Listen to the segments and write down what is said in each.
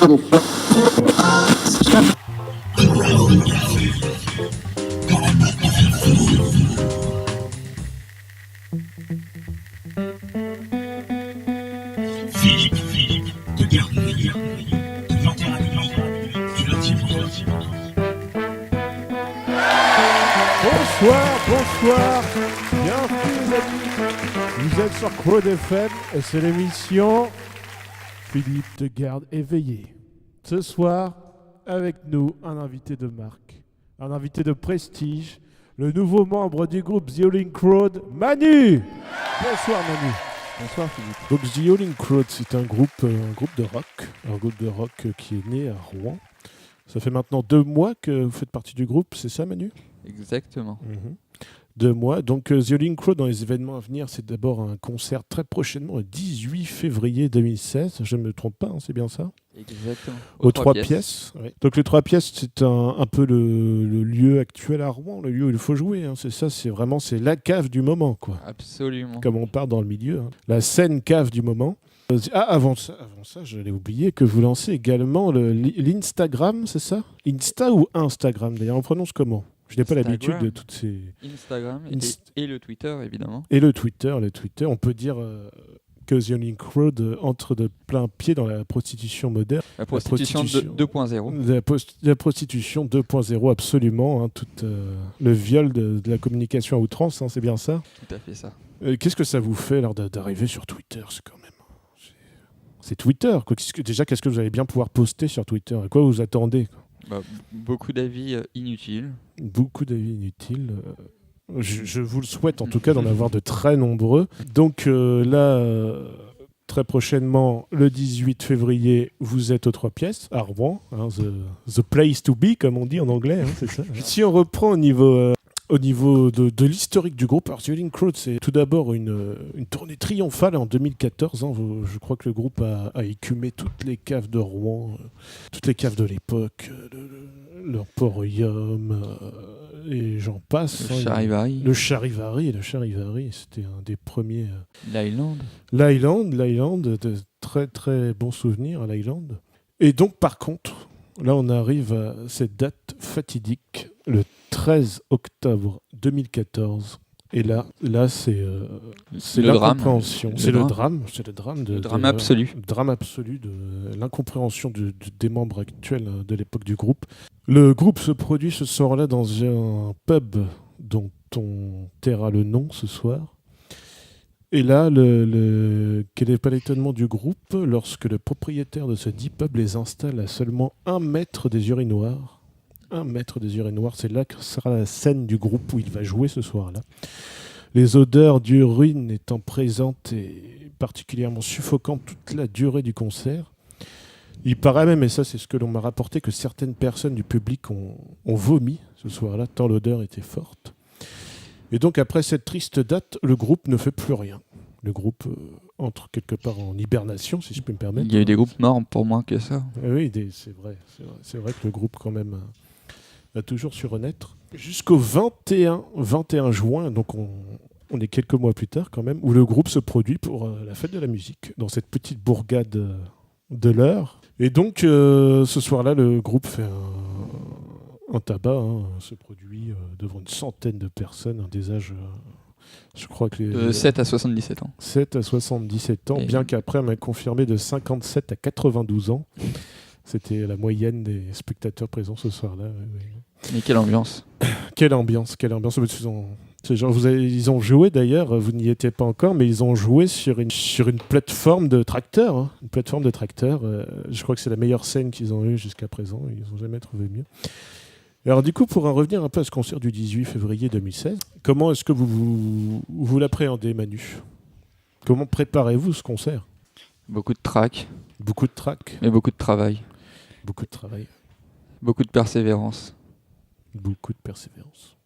Philippe, de Garnier, de 21 du lundi au vendredi. Bonsoir, bienvenue les amis. Vous êtes sur Crowd FM et c'est l'émission Philippe de Garde éveillé. Ce soir, avec nous, un invité de marque, un invité de prestige, le nouveau membre du groupe The Howling Crowd, Manu. Bonsoir Manu. Bonsoir Philippe. Donc The Howling Crowd, c'est un groupe de rock qui est né à Rouen. Ça fait maintenant 2 mois que vous faites partie du groupe, c'est ça Manu ? Exactement. 2 mois. Donc The Howling Crowd, dans les événements à venir, c'est d'abord un concert très prochainement, le 18 février 2016. Je ne me trompe pas, hein, c'est bien ça ? Exactement. Aux 3 pièces. Ouais. Donc les 3 pièces, c'est un peu le lieu actuel à Rouen, le lieu où il faut jouer. Hein. C'est ça, c'est la cave du moment, quoi. Absolument. Comme on part dans le milieu. Hein. La scène cave du moment. Avant ça, je l'ai oublié, que vous lancez également l'Instagram, c'est ça ? Insta ou Instagram d'ailleurs, on prononce comment ? Je n'ai pas l'habitude de toutes ces... Instagram et le Twitter, évidemment. Et le Twitter, on peut dire que The Howling Crowd entre de plein pied dans la prostitution moderne. La prostitution 2.0. La prostitution 2.0, absolument. Hein, tout le viol de la communication à outrance, hein, c'est bien ça ? Tout à fait ça. Qu'est-ce que ça vous fait alors d'arriver sur Twitter ? C'est quand même... C'est Twitter, quoi. Qu'est-ce que vous allez bien pouvoir poster sur Twitter ? À quoi vous attendez, quoi ? Beaucoup d'avis inutiles. Beaucoup d'avis inutiles. Je vous le souhaite en tout cas d'en avoir de très nombreux. Donc très prochainement, le 18 février, vous êtes aux 3 pièces, à Rouen, hein, the place to be, comme on dit en anglais, hein, c'est ça. Si on reprend au niveau de l'historique du groupe, The Howling Crowd, c'est tout d'abord une tournée triomphale en 2014. Hein. Je crois que le groupe a écumé toutes les caves de Rouen, toutes les caves de l'époque, l'Emporium, et j'en passe. Le Charivari, c'était un des premiers. L'Highland, de très très bons souvenirs à l'Highland. Et donc par contre, là on arrive à cette date fatidique, le 13 octobre 2014. Et là c'est l'incompréhension. C'est le drame absolu. Le drame absolu de l'incompréhension des membres actuels de l'époque du groupe. Le groupe se produit ce soir-là dans un pub dont on taira le nom ce soir. Et là, quel n'est pas l'étonnement du groupe lorsque le propriétaire de ce dit pub les installe à seulement 1 mètre des urinoirs. 1 mètre des urinoirs, c'est là que sera la scène du groupe où il va jouer ce soir-là. Les odeurs d'urine étant présentes et particulièrement suffocantes toute la durée du concert. Il paraît même, et ça c'est ce que l'on m'a rapporté, que certaines personnes du public ont vomi ce soir-là, tant l'odeur était forte. Et donc après cette triste date, le groupe ne fait plus rien. Le groupe entre quelque part en hibernation, si je peux me permettre. Il y a eu des groupes morts pour moins que ça. Oui, c'est vrai que le groupe quand même a toujours su renaître. Jusqu'au 21 juin, donc on est quelques mois plus tard quand même, où le groupe se produit pour la fête de la musique, dans cette petite bourgade de l'Eure. Et donc ce soir-là, le groupe fait un tabac, se produit devant une centaine de personnes, des âges... je crois que 7 à 77 ans. 7 à 77 ans, bien qu'après on m'a confirmé de 57 à 92 ans. C'était la moyenne des spectateurs présents ce soir-là. Oui. Mais quelle ambiance. Quelle ambiance. Ils ont joué d'ailleurs, vous n'y étiez pas encore, mais ils ont joué sur une plateforme de tracteur. Hein, une plateforme de tracteur. Je crois que c'est la meilleure scène qu'ils ont eue jusqu'à présent. Ils n'ont jamais trouvé mieux. Alors du coup, pour en revenir un peu à ce concert du 18 février 2016, comment est-ce que vous l'appréhendez, Manu ? Comment préparez-vous ce concert ? Beaucoup de trac. Beaucoup de trac. Mais beaucoup de travail. Beaucoup de travail. Beaucoup de persévérance. Beaucoup de persévérance.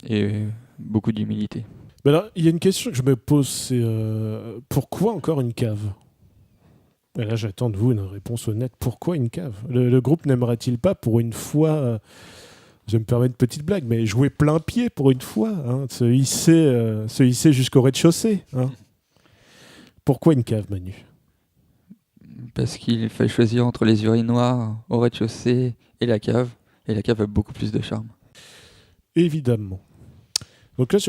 Et beaucoup d'humilité. Ben alors, il y a une question que je me pose, c'est pourquoi encore une cave ? Et là, j'attends de vous une réponse honnête. Pourquoi une cave ? Le groupe n'aimerait-il pas, pour une fois, je me permets une petite blague, mais jouer plein pied pour une fois, hein, se hisser jusqu'au rez-de-chaussée. Hein. Pourquoi une cave, Manu ? Parce qu'il fallait choisir entre les urinoirs au rez-de-chaussée et la cave. Et la cave a beaucoup plus de charme. Évidemment. Donc là,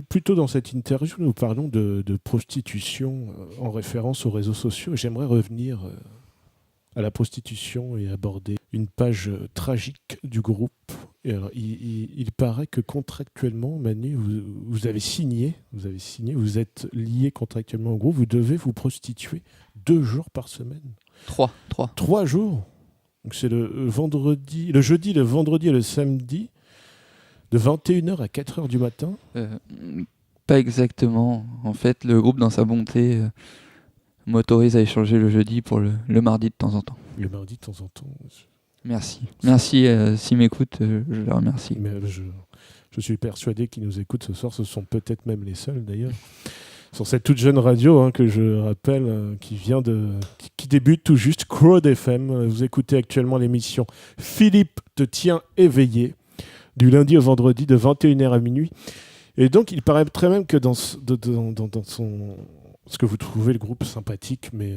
plutôt dans cette interview, nous parlons de prostitution en référence aux réseaux sociaux. J'aimerais revenir à la prostitution et aborder une page tragique du groupe. Et alors, il paraît que contractuellement, Manu, vous avez signé, vous êtes lié contractuellement au groupe, vous devez vous prostituer 2 jours par semaine. 3. 3 jours. Donc c'est le jeudi, le vendredi et le samedi, de 21h à 4h du matin. Pas exactement. En fait, le groupe, dans sa bonté, m'autorise à échanger le jeudi pour le mardi de temps en temps. Le mardi de temps en temps. Merci. Merci, s'ils m'écoutent, je les remercie. Mais je suis persuadé qu'ils nous écoutent ce soir. Ce sont peut-être même les seuls d'ailleurs. Sur cette toute jeune radio que je rappelle, qui débute tout juste, Crowd FM. Vous écoutez actuellement l'émission Philippe te tient éveillé, du lundi au vendredi de 21h à minuit. Et donc il paraîtrait même que dans ce que vous trouvez le groupe sympathique, mais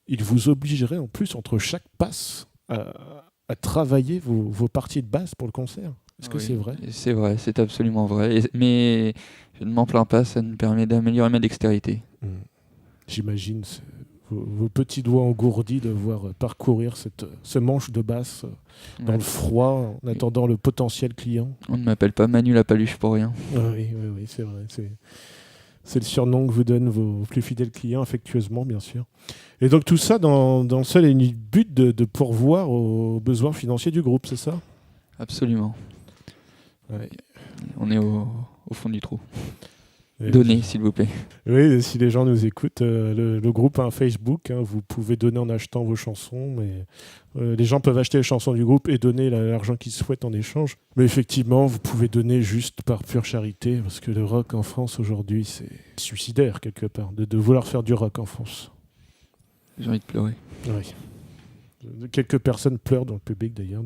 il vous obligerait en plus entre chaque passe à travailler vos parties de basse pour le concert. Est-ce que Oui, c'est vrai ? C'est vrai, c'est absolument vrai. Mais je ne m'en plains pas, ça me permet d'améliorer ma dextérité. J'imagine vos petits doigts engourdis de voir parcourir ce manche de basse dans le froid en attendant le potentiel client. On ne m'appelle pas Manu la paluche pour rien. Oui, c'est vrai. C'est le surnom que vous donnent vos plus fidèles clients, affectueusement, bien sûr. Et donc tout ça dans le seul et unique but de pourvoir aux besoins financiers du groupe, c'est ça ? Absolument. Ouais. On est au fond du trou. Et Donnez, s'il vous plaît. Oui, si les gens nous écoutent, le groupe a un Facebook, vous pouvez donner en achetant vos chansons, mais les gens peuvent acheter les chansons du groupe et donner l'argent qu'ils souhaitent en échange. Mais effectivement, vous pouvez donner juste par pure charité, parce que le rock en France aujourd'hui, c'est suicidaire quelque part, de vouloir faire du rock en France. J'ai envie de pleurer. Oui. Quelques personnes pleurent dans le public d'ailleurs,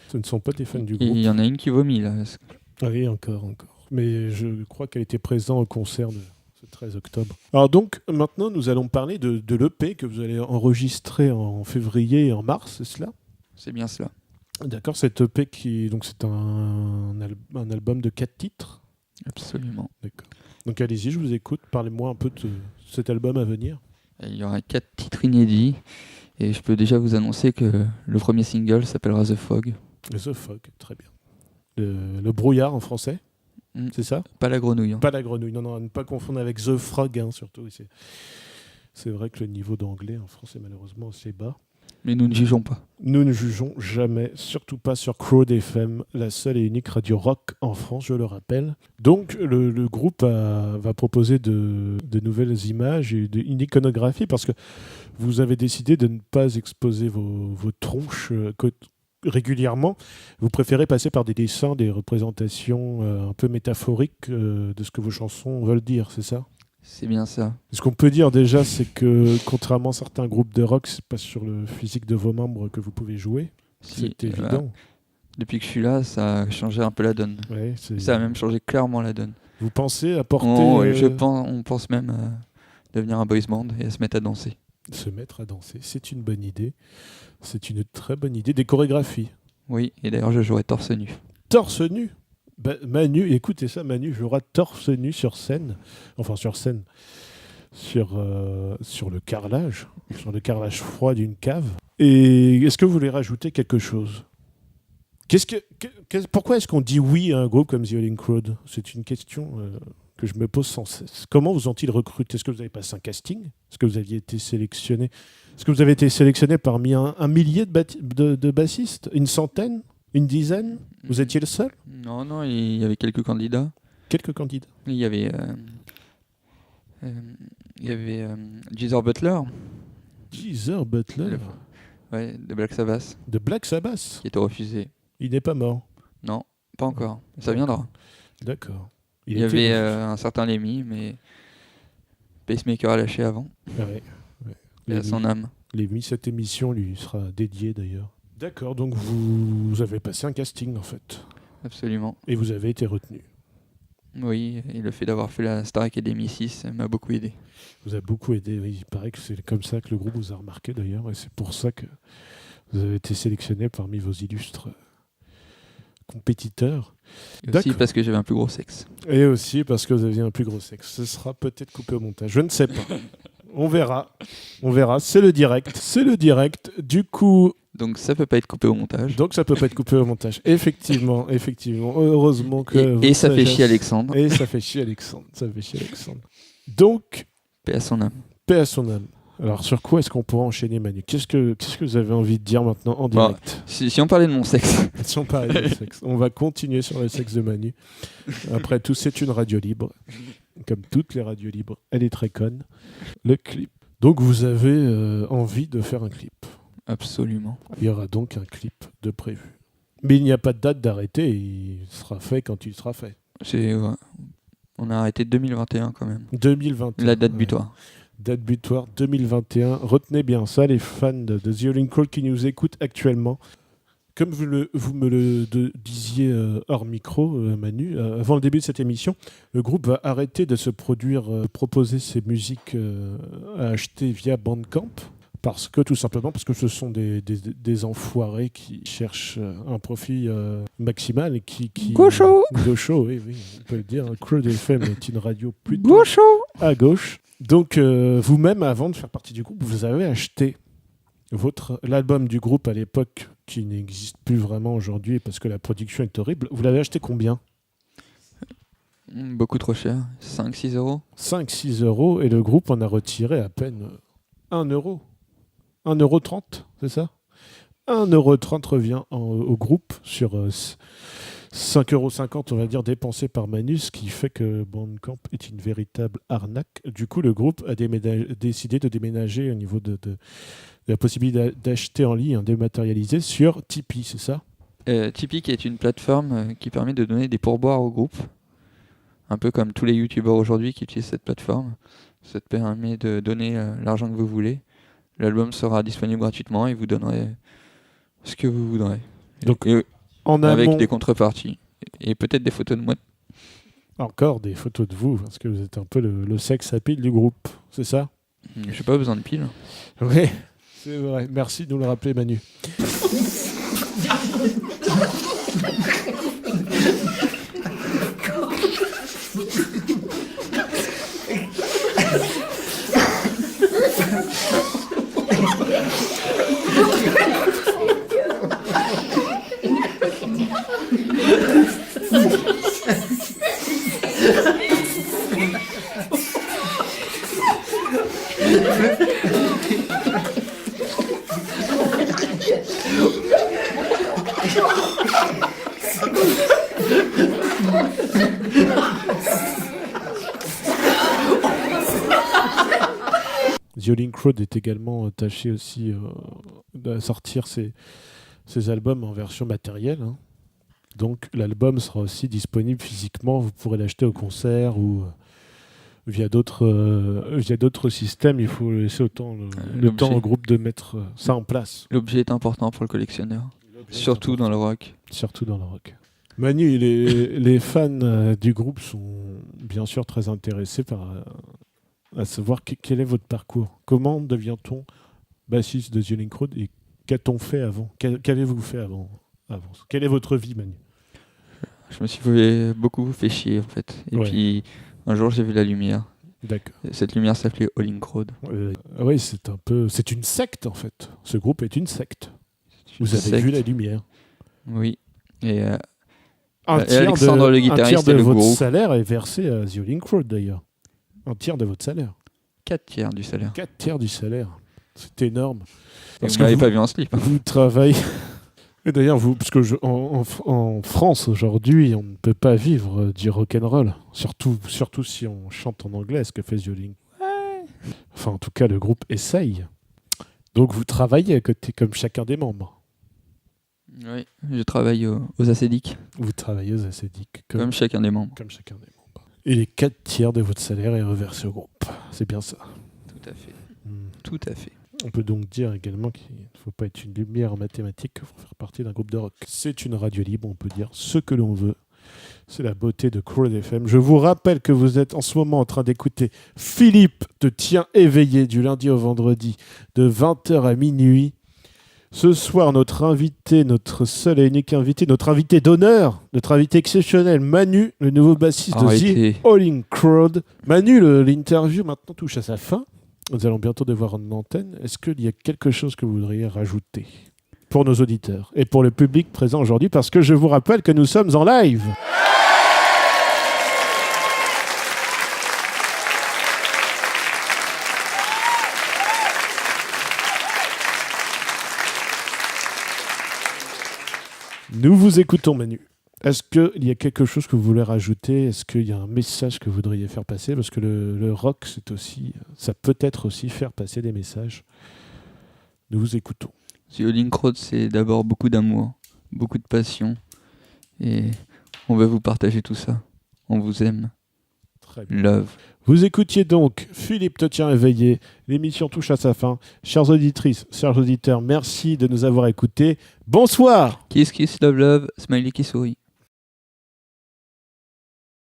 ce ne sont pas des fans du groupe. Il y en a une qui vomit là. Oui, encore. Mais je crois qu'elle était présente au concert de ce 13 octobre. Alors donc, maintenant, nous allons parler de l'EP que vous allez enregistrer en février et en mars, c'est cela ? C'est bien cela. D'accord, cette EP c'est un album de 4 titres ? Absolument. D'accord. Donc allez-y, je vous écoute. Parlez-moi un peu de cet album à venir. Il y aura 4 titres inédits. Et je peux déjà vous annoncer que le premier single s'appellera The Fog. The Fog, très bien. Le brouillard en français ? C'est ça ? Pas la grenouille. Pas la grenouille, non, à ne pas confondre avec The Frog, surtout. C'est vrai que le niveau d'anglais en France est malheureusement assez bas. Mais nous ne jugeons pas. Nous ne jugeons jamais, surtout pas sur Crowd FM, la seule et unique radio rock en France, je le rappelle. Donc le groupe va proposer de nouvelles images et une iconographie, parce que vous avez décidé de ne pas exposer vos tronches régulièrement. Vous préférez passer par des dessins, des représentations un peu métaphoriques de ce que vos chansons veulent dire, c'est ça ? C'est bien ça. Ce qu'on peut dire déjà, c'est que contrairement à certains groupes de rock, c'est pas sur le physique de vos membres que vous pouvez jouer. C'est évident. Depuis que je suis là, ça a changé un peu la donne. Ouais, ça a même changé clairement la donne. Vous pensez apporter... On pense même à devenir un boys band et à se mettre à danser. Se mettre à danser, c'est une bonne idée. C'est une très bonne idée. Des chorégraphies. Oui, et d'ailleurs je jouerai torse nu. Torse nu ? Manu, écoutez ça, Manu jouera torse nu sur scène. Enfin, sur scène. Sur le carrelage. Sur le carrelage froid d'une cave. Et est-ce que vous voulez rajouter quelque chose ? Pourquoi est-ce qu'on dit oui à un groupe comme The Howling Crowd ? C'est une question que je me pose sans cesse. Comment vous ont-ils recruté ? Est-ce que vous avez passé un casting ? Est-ce que vous aviez été sélectionné ? Est-ce que vous avez été sélectionné parmi un millier de bassistes ? Une centaine ? Une dizaine ? Vous étiez le seul ? Non, il y avait quelques candidats. Quelques candidats. Il y avait Geezer Butler. Geezer Butler ? Ouais, de Black Sabbath. De Black Sabbath ? Qui était refusé. Il n'est pas mort ? Non, pas encore. Ça viendra. D'accord. Il y avait un certain Lemmy, mais Pacemaker a lâché avant. Ouais. Et à son âme. Lemmy, cette émission lui sera dédiée d'ailleurs. D'accord, donc vous avez passé un casting en fait. Absolument. Et vous avez été retenu. Oui, et le fait d'avoir fait la Star Academy 6 m'a beaucoup aidé. Vous a beaucoup aidé, oui. Il paraît que c'est comme ça que le groupe vous a remarqué d'ailleurs, et c'est pour ça que vous avez été sélectionné parmi vos illustres compétiteurs. Et aussi D'accord. parce que j'avais un plus gros sexe. Et aussi parce que vous aviez un plus gros sexe. Ce sera peut-être coupé au montage, je ne sais pas. On verra. On verra. C'est le direct. C'est le direct. Du coup, Donc ça peut pas être coupé au montage. donc ça peut pas être coupé au montage. Effectivement, effectivement. Heureusement que. Et ça fait chier Alexandre. Et ça fait chier Alexandre. Ça fait chier Alexandre. Donc, Paix à son âme. paix à son âme. Alors, sur quoi est-ce qu'on pourra enchaîner, Manu ? Qu'est-ce que vous avez envie de dire maintenant en direct ? Si on parlait de mon sexe. Si on parlait de sexe. On va continuer sur le sexe de Manu. Après tout, c'est une radio libre. Comme toutes les radios libres, elle est très conne. Le clip. Donc, vous avez envie de faire un clip. Absolument. Il y aura donc un clip de prévu. Mais il n'y a pas de date d'arrêté. Il sera fait quand il sera fait. Ouais. On a arrêté 2021 quand même. 2021. La date ouais. butoir. Date butoir 2021. Retenez bien ça, les fans de The Yelling Crowd qui nous écoutent actuellement. Comme vous me le disiez hors micro, Manu, avant le début de cette émission, le groupe va arrêter de se produire, proposer ses musiques à acheter via Bandcamp. Tout simplement parce que ce sont des enfoirés qui cherchent un profit maximal et qui... Gaucho. Gaucho, oui, on peut le dire. Crowd FM est une radio plutôt Gaucho. à gauche. Donc, vous-même, avant de faire partie du groupe, vous avez acheté l'album du groupe à l'époque, qui n'existe plus vraiment aujourd'hui parce que la production est horrible. Vous l'avez acheté combien ? Beaucoup trop cher. 5-6 euros. 5-6 euros, et le groupe en a retiré à peine 1 euro. 1,30 €, c'est ça ? 1,30 € revient au groupe sur 5,50 €, on va dire, dépensés par Manu, ce qui fait que Bandcamp est une véritable arnaque. Du coup, le groupe a décidé de déménager au niveau de la possibilité d'acheter en ligne, dématérialisé, sur Tipeee, c'est ça ? Tipeee qui est une plateforme qui permet de donner des pourboires au groupe. Un peu comme tous les youtubeurs aujourd'hui qui utilisent cette plateforme. Ça te permet de donner l'argent que vous voulez. L'album sera disponible gratuitement et vous donnerez ce que vous voudrez. Donc, Et en avec amont, des contreparties. Et peut-être des photos de moi. encore des photos de vous, parce que vous êtes un peu le sex appeal du groupe, c'est ça ? J'ai pas besoin de piles. Oui, c'est vrai. Merci de nous le rappeler, Manu. The Yelling Crowd est également tâché aussi de sortir ses albums en version matérielle. Hein. Donc l'album sera aussi disponible physiquement. Vous pourrez l'acheter au concert ou via d'autres systèmes. Il faut laisser autant le temps au groupe de mettre ça en place. L'objet est important pour le collectionneur. Surtout dans le rock. Surtout dans le rock. Manu, les fans du groupe sont bien sûr très intéressés à savoir quel est votre parcours. Comment devient-on bassiste de The Yelling Crowd et qu'a-t-on fait avant ? Qu'avez-vous fait avant ? Quelle est votre vie, Manu ? Je me suis beaucoup fait chier en fait. Et puis un jour j'ai vu la lumière. D'accord. Cette lumière s'appelait Yelling Crowd. Oui, c'est une secte en fait. Ce groupe est une secte. Vous avez vu la lumière. Oui. Et Alexandre, le guitariste, un tiers de et le votre gourou. salaire est versé à The Yelling Crowd d'ailleurs. Un tiers de votre salaire. 4 tiers du salaire. 4 tiers du salaire. C'est énorme. Parce que vous m'avez pas vu en slip. Vous travaillez. Et d'ailleurs, parce que en France aujourd'hui, on ne peut pas vivre du rock'n'roll. Surtout si on chante en anglais, ce que fait The Yelling. Enfin, en tout cas, le groupe essaye. Donc, vous travaillez à côté, comme chacun des membres. Oui, je travaille aux acédiques. Vous travaillez aux acédiques. Comme chacun des membres. Comme chacun des membres. Et les 4 tiers de votre salaire est reversé au groupe. C'est bien ça. Tout à fait. Tout à fait. On peut donc dire également qu'il ne faut pas être une lumière en mathématiques pour faire partie d'un groupe de rock. C'est une radio libre, on peut dire ce que l'on veut. C'est la beauté de Crowd FM. Je vous rappelle que vous êtes en ce moment en train d'écouter Philippe te tient éveillé du lundi au vendredi de 20h à minuit. Ce soir, notre invité, notre seul et unique invité, notre invité d'honneur, notre invité exceptionnel, Manu, le nouveau bassiste de Arrêtez. The Howling Crowd. Manu, l'interview maintenant touche à sa fin. Nous allons bientôt devoir en antenne. Est-ce qu'il y a quelque chose que vous voudriez rajouter pour nos auditeurs et pour le public présent aujourd'hui? Parce que je vous rappelle que nous sommes en live. Nous vous écoutons, Manu. Est-ce qu'il y a quelque chose que vous voulez rajouter? Est-ce qu'il y a un message que vous voudriez faire passer? Parce que le rock, ça peut être aussi faire passer des messages. Nous vous écoutons. The Howling Crowd, c'est d'abord beaucoup d'amour, beaucoup de passion. Et on veut vous partager tout ça. On vous aime. Très bien. Love. Vous écoutiez donc Philippe te tient éveillé. L'émission touche à sa fin. Chères auditrices, chers auditeurs, merci de nous avoir écoutés. Bonsoir. Kiss, kiss, love, love. Smiley qui sourit.